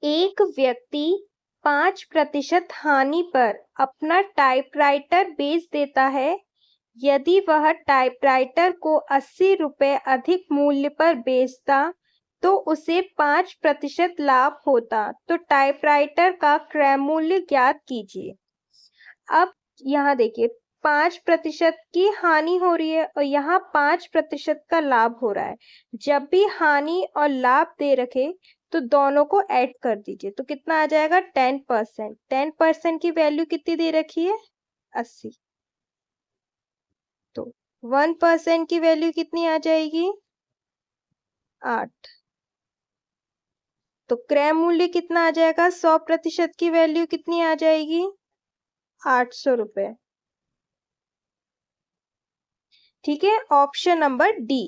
एक व्यक्ति 5% हानि पर अपना टाइपराइटर बेच देता है। यदि वह टाइपराइटर को 80 रुपये अधिक मूल्य पर बेचता तो उसे 5% लाभ होता। तो टाइपराइटर का क्रय मूल्य ज्ञात कीजिए। अब यहाँ देखिए 5% की हानि हो रही है और यहाँ 5% का लाभ हो रहा है। जब भी हानि और लाभ दे रखे तो दोनों को ऐड कर दीजिए। तो कितना आ जाएगा 10%। 10% की वैल्यू कितनी दे रखी है 80। तो 1% की वैल्यू कितनी आ जाएगी 8। तो क्रय मूल्य कितना आ जाएगा 100% की वैल्यू कितनी आ जाएगी 800 रुपये। ठीक है, ऑप्शन नंबर डी।